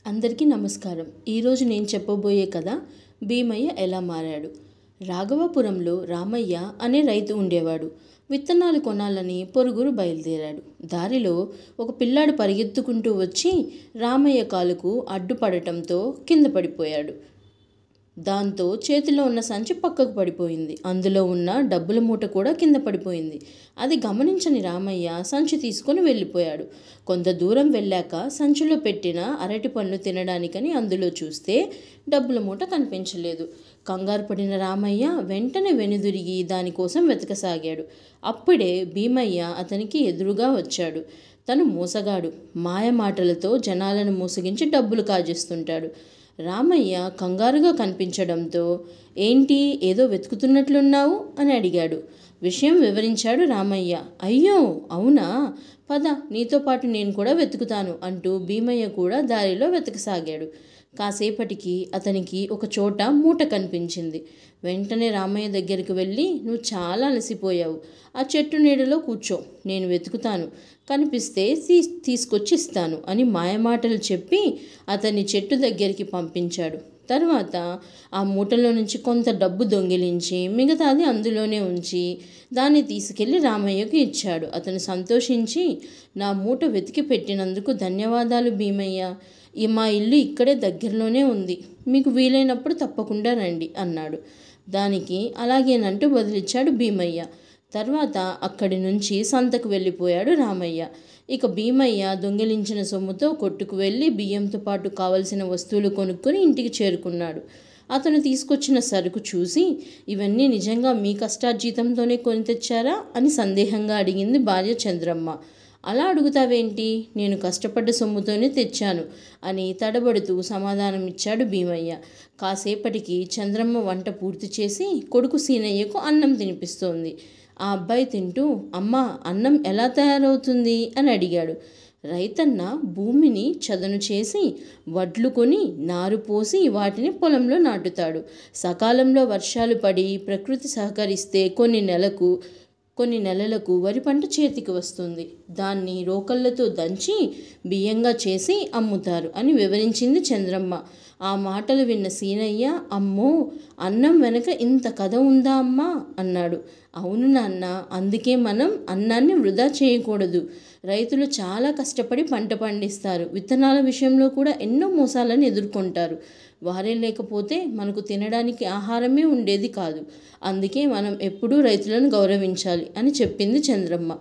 అందరికీ నమస్కారం. ఈరోజు నేను చెప్పబోయే కథ భీమయ్య ఎలా మారాడు. రాఘవపురంలో రామయ్య అనే రైతు ఉండేవాడు. విత్తనాలు కొనాలని పొరుగురు బయలుదేరాడు. దారిలో ఒక పిల్లాడు పరిగెత్తుకుంటూ వచ్చి రామయ్య కాలుకు అడ్డుపడటంతో కింద పడిపోయాడు. దాంతో చేతిలో ఉన్న సంచి పక్కకు పడిపోయింది. అందులో ఉన్న డబ్బుల మూట కూడా కింద పడిపోయింది. అది గమనించని రామయ్య సంచి తీసుకొని వెళ్ళిపోయాడు. కొంత దూరం వెళ్ళాక సంచిలో పెట్టిన అరటి పండ్లు తినడానికని అందులో చూస్తే డబ్బుల మూట కనిపించలేదు. కంగారు పడిన రామయ్య వెంటనే వెనుదిరిగి దానికోసం వెతకసాగాడు. అప్పుడే భీమయ్య అతనికి ఎదురుగా వచ్చాడు. తను మోసగాడు. మాయ మాటలతో జనాలను మోసగించి డబ్బులు కాజేస్తుంటాడు. రామయ్య కంగారుగా కనిపించడంతో ఏంటి ఏదో వెతుకుతున్నట్లున్నావు అని అడిగాడు. విషయం వివరించాడు రామయ్య. అయ్యో అవునా, పద నీతో పాటు నేను కూడా వెతుకుతాను అంటూ భీమయ్య కూడా దారిలో వెతకసాగాడు. కాసేపటికి అతనికి ఒక చోట మూట కనిపించింది. వెంటనే రామయ్య దగ్గరికి వెళ్ళి నువ్వు చాలా అలసిపోయావు, ఆ చెట్టు నీడలో కూర్చో, నేను వెతుకుతాను, కనిపిస్తే తీసుకొచ్చి ఇస్తాను అని మాయమాటలు చెప్పి అతన్ని చెట్టు దగ్గరికి పంపించాడు. తర్వాత ఆ మూటలో నుంచి కొంత డబ్బు దొంగిలించి మిగతాది అందులోనే ఉంచి దాన్ని తీసుకెళ్లి రామయ్యకు ఇచ్చాడు. అతను సంతోషించి నా మూట వెతికి పెట్టినందుకు ధన్యవాదాలు భీమయ్య, మా ఇల్లు ఇక్కడే దగ్గరలోనే ఉంది, మీకు వీలైనప్పుడు తప్పకుండా రండి అన్నాడు. దానికి అలాగేనంటూ బదిలిచ్చాడు భీమయ్య. తర్వాత అక్కడి నుంచి సంతకు వెళ్ళిపోయాడు రామయ్య. ఇక భీమయ్య దొంగిలించిన సొమ్ముతో కొట్టుకు వెళ్ళి బియ్యంతో పాటు కావలసిన వస్తువులు కొనుక్కొని ఇంటికి చేరుకున్నాడు. అతను తీసుకొచ్చిన సరుకు చూసి ఇవన్నీ నిజంగా మీ కష్టార్జితంతోనే కొని తెచ్చారా అని సందేహంగా అడిగింది భార్య చంద్రమ్మ. అలా అడుగుతావేంటి, నేను కష్టపడ్డ సొమ్ముతోనే తెచ్చాను అని తడబడుతూ సమాధానం ఇచ్చాడు భీమయ్య. కాసేపటికి చంద్రమ్మ వంట పూర్తి చేసి కొడుకు సీనయ్యకు అన్నం తినిపిస్తోంది. ఆ అబ్బాయి తింటూ అమ్మా అన్నం ఎలా తయారవుతుంది అని అడిగాడు. రైతన్న భూమిని చదును చేసి వడ్లు కొని నారు పోసి వాటిని పొలంలో నాటుతాడు. సకాలంలో వర్షాలు పడి ప్రకృతి సహకరిస్తే కొన్ని నెలలకు వరి పంట చేతికి వస్తుంది. దాన్ని రోకళ్లతో దంచి బియ్యంగా చేసి అమ్ముతారు అని వివరించింది చంద్రమ్మ. ఆ మాటలు విన్న సీనయ్య అమ్మో, అన్నం వెనక ఇంత కథ ఉందా అమ్మా అన్నాడు. అవును నాన్న, అందుకే మనం అన్నాన్ని వృధా చేయకూడదు. రైతులు చాలా కష్టపడి పంట పండిస్తారు. విత్తనాల విషయంలో కూడా ఎన్నో మోసాలను ఎదుర్కొంటారు. వారే లేకపోతే మనకు తినడానికి ఆహారమే ఉండేది కాదు. అందుకే మనం ఎప్పుడూ రైతులను గౌరవించాలి అని చెప్పింది చంద్రమ్మ.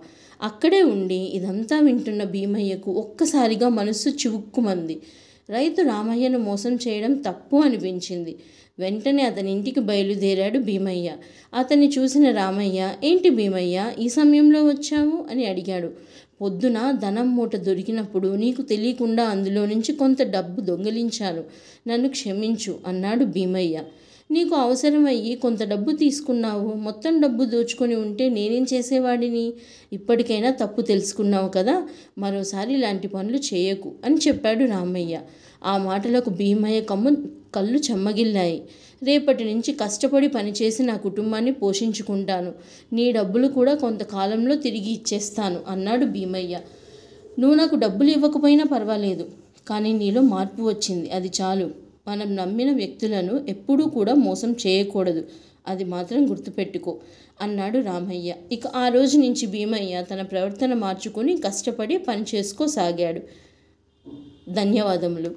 అక్కడే ఉండి ఇదంతా వింటున్న భీమయ్యకు ఒక్కసారిగా మనస్సు చివుక్కుమంది. రైతు రామయ్యను మోసం చేయడం తప్పు అనిపించింది. వెంటనే అతని ఇంటికి బయలుదేరాడు భీమయ్య. అతన్ని చూసిన రామయ్య ఏంటి భీమయ్య ఈ సమయంలో వచ్చావు అని అడిగాడు. పొద్దున ధనం మూట దొరికినప్పుడు నీకు తెలియకుండా అందులో నుంచి కొంత డబ్బు దొంగిలించాను, నన్ను క్షమించు అన్నాడు భీమయ్య. నీకు అవసరమయ్యి కొంత డబ్బు తీసుకున్నావు, మొత్తం డబ్బు దోచుకొని ఉంటే నేనేం చేసేవాడిని? ఇప్పటికైనా తప్పు తెలుసుకున్నావు కదా, మరోసారి ఇలాంటి పనులు చేయకు అని చెప్పాడు రామయ్య. ఆ మాటలకు భీమయ్య కళ్ళు చెమ్మగిల్లాయి. రేపటి నుంచి కష్టపడి పనిచేసి నా కుటుంబాన్ని పోషించుకుంటాను, నీ డబ్బులు కూడా కొంతకాలంలో తిరిగి ఇచ్చేస్తాను అన్నాడు భీమయ్య. నువ్వు నాకు డబ్బులు ఇవ్వకపోయినా పర్వాలేదు, కానీ నీలో మార్పు వచ్చింది, అది చాలు. మనం నమ్మిన వ్యక్తులను ఎప్పుడూ కూడా మోసం చేయకూడదు, అది మాత్రం గుర్తుపెట్టుకో అన్నాడు రామయ్య. ఇక ఆ రోజు నుంచి భీమయ్య తన ప్రవర్తన మార్చుకొని కష్టపడి పని చేసుకోసాగాడు. ధన్యవాదములు.